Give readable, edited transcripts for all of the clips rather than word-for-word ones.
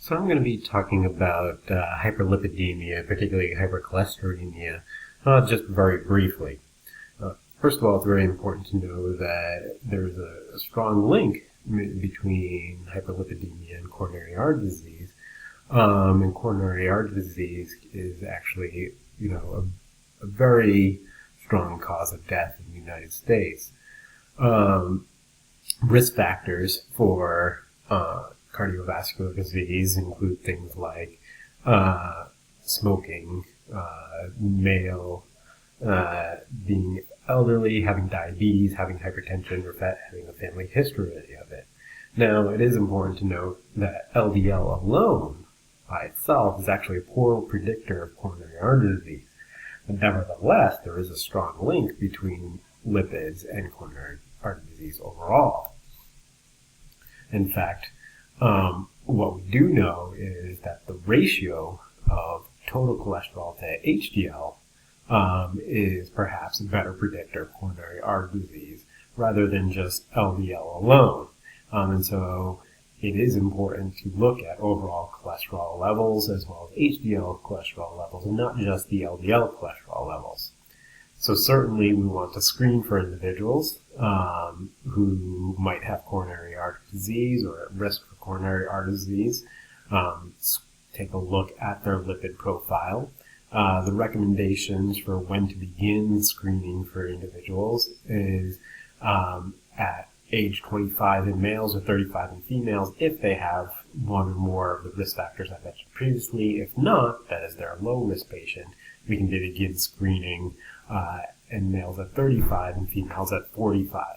So I'm going to be talking about hyperlipidemia, particularly hypercholesterolemia, just very briefly. First of all, it's very important to know that there's a strong link between hyperlipidemia and coronary heart disease. And coronary heart disease is actually, a very strong cause of death in the United States. Risk factors for cardiovascular disease include things like smoking, male, being elderly, having diabetes, having hypertension, or having a family history of it. Now, it is important to note that LDL alone by itself is actually a poor predictor of coronary artery disease. But nevertheless, there is a strong link between lipids and coronary artery disease overall. In fact, what we do know is that the ratio of total cholesterol to HDL is perhaps a better predictor of coronary artery disease rather than just LDL alone. And so it is important to look at overall cholesterol levels as well as HDL cholesterol levels and not just the LDL cholesterol levels. So certainly we want to screen for individuals who might have coronary artery disease or at risk for coronary artery disease. Take a look at their lipid profile. The recommendations for when to begin screening for individuals is at age 25 in males or 35 in females if they have one or more of the risk factors I mentioned previously. If not, that is, they're a low-risk patient, we can begin screening in males at 35 and females at 45.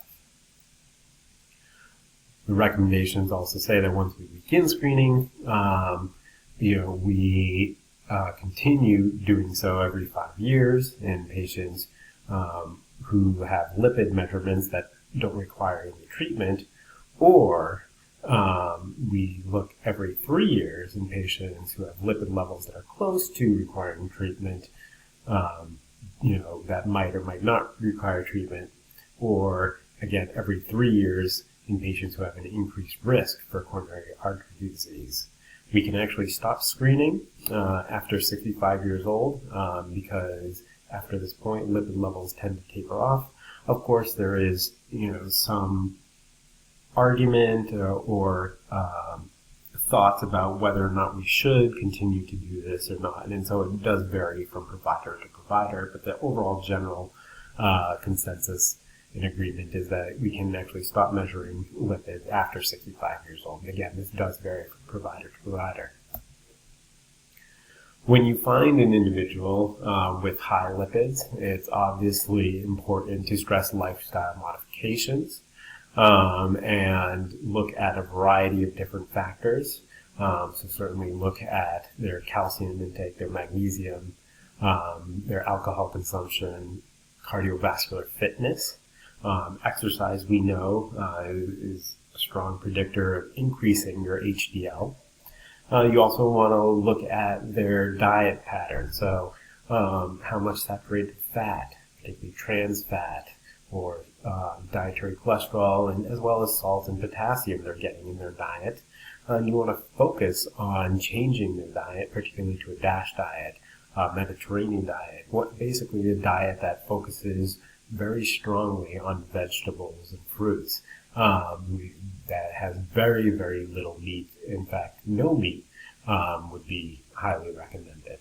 The recommendations also say that once we begin screening, we continue doing so every 5 years in patients who have lipid measurements that don't require any treatment, or we look every 3 years in patients who have lipid levels that are close to requiring treatment, that might or might not require treatment, or again every 3 years in patients who have an increased risk for coronary artery disease. We can actually stop screening after 65 years old because after this point lipid levels tend to taper off. Of course, there is some argument or thoughts about whether or not we should continue to do this or not, and so it does vary from provider to provider, but the overall general consensus and agreement is that we can actually stop measuring lipids after 65 years old. Again, this does vary from provider to provider. When you find an individual with high lipids, it's obviously important to stress lifestyle modifications and look at a variety of different factors. So certainly look at their calcium intake, their magnesium, their alcohol consumption, cardiovascular fitness. Exercise, we know, is a strong predictor of increasing your HDL. You also want to look at their diet pattern, so how much saturated fat, particularly trans fat, or dietary cholesterol, and as well as salt and potassium they're getting in their diet. You want to focus on changing their diet, particularly to a DASH diet, Mediterranean diet, basically a diet that focuses very strongly on vegetables and fruits. That has very, very little meat. In fact, no meat would be highly recommended.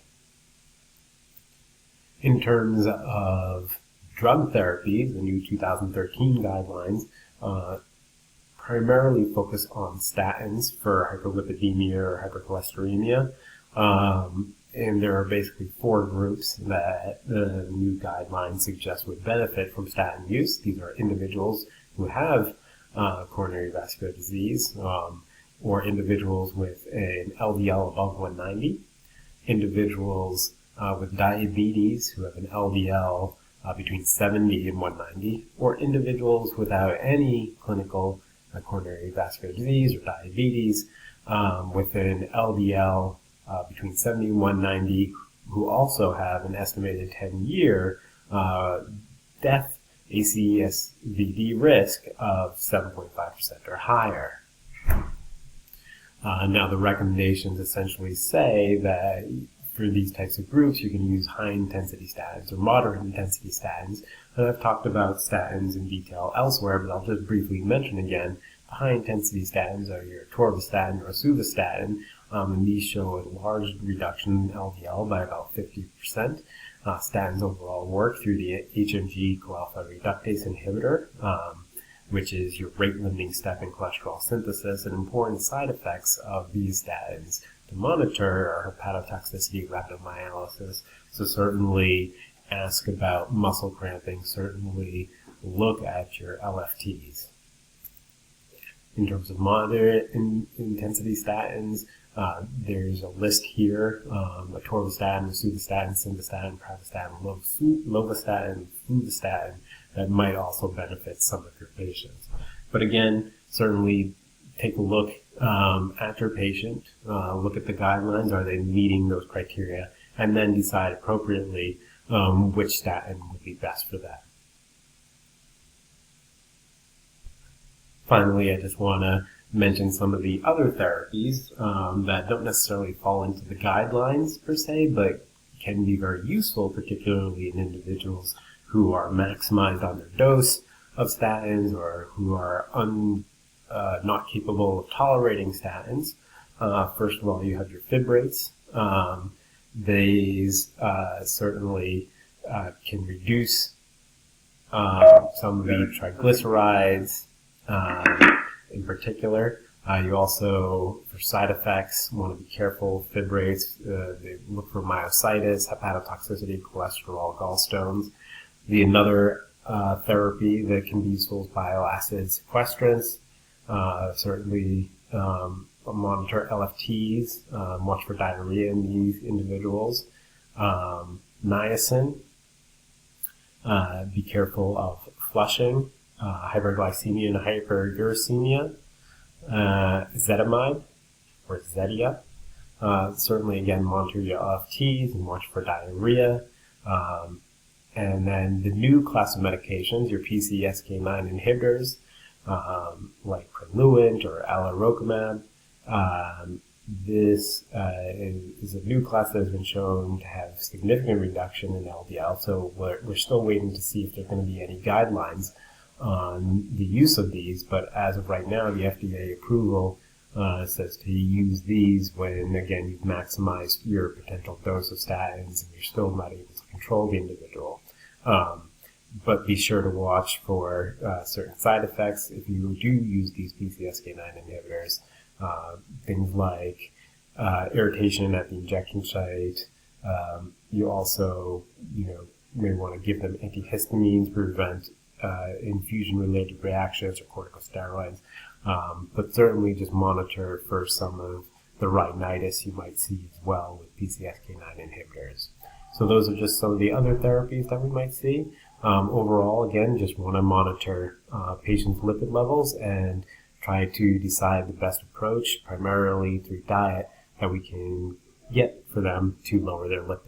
In terms of drug therapies, the new 2013 guidelines primarily focus on statins for hyperlipidemia or hypercholesterolemia. And there are basically 4 groups that the new guidelines suggest would benefit from statin use. These are individuals who have coronary vascular disease, or individuals with an LDL above 190, individuals with diabetes who have an LDL between 70 and 190, or individuals without any clinical coronary vascular disease or diabetes with an LDL between 70 and 190, who also have an estimated 10-year death ACSVD risk of 7.5% or higher. Now the recommendations essentially say that for these types of groups you can use high-intensity statins or moderate-intensity statins. And I've talked about statins in detail elsewhere, but I'll just briefly mention again, the high-intensity statins are your atorvastatin or rosuvastatin, and these show a large reduction in LDL by about 50%. Statins overall work through the HMG-CoA reductase inhibitor, which is your rate-limiting step in cholesterol synthesis, and important side effects of these statins to monitor are hepatotoxicity, rhabdomyolysis. So certainly ask about muscle cramping, certainly look at your LFTs. In terms of moderate intensity statins, there's a list here, atorvastatin, rosuvastatin, simvastatin, pravastatin, lovastatin, fluvastatin, that might also benefit some of your patients. But again, certainly take a look at your patient, look at the guidelines, are they meeting those criteria, and then decide appropriately which statin would be best for that. Finally, I just want to mention some of the other therapies that don't necessarily fall into the guidelines per se, but can be very useful, particularly in individuals who are maximized on their dose of statins or who are not capable of tolerating statins. First of all, you have your fibrates. These certainly can reduce some of the triglycerides in particular. You also, for side effects, want to be careful. Fibrates, they look for myositis, hepatotoxicity, cholesterol, gallstones. Another therapy that can be useful is bile acid sequestrants. Certainly monitor LFTs, watch for diarrhea in these individuals. Niacin, be careful of flushing, hyperglycemia and hyperuricemia. Ezetimibe, or Zetia. Certainly, again, monitor your LFTs and watch for diarrhea. And then the new class of medications, your PCSK9 inhibitors, like Preluent or alirocumab. This is a new class that has been shown to have significant reduction in LDL, so we're still waiting to see if there are going to be any guidelines on the use of these, but as of right now, the FDA approval says to use these when, again, you've maximized your potential dose of statins and you're still not able to control the individual. But be sure to watch for certain side effects if you do use these PCSK9 inhibitors. Things like irritation at the injection site. You also, may want to give them antihistamines to prevent infusion-related reactions or corticosteroids. But certainly just monitor for some of the rhinitis you might see as well with PCSK9 inhibitors. So those are just some of the other therapies that we might see. Overall, again, just want to monitor patients' lipid levels and try to decide the best approach, primarily through diet, that we can get for them to lower their lipids.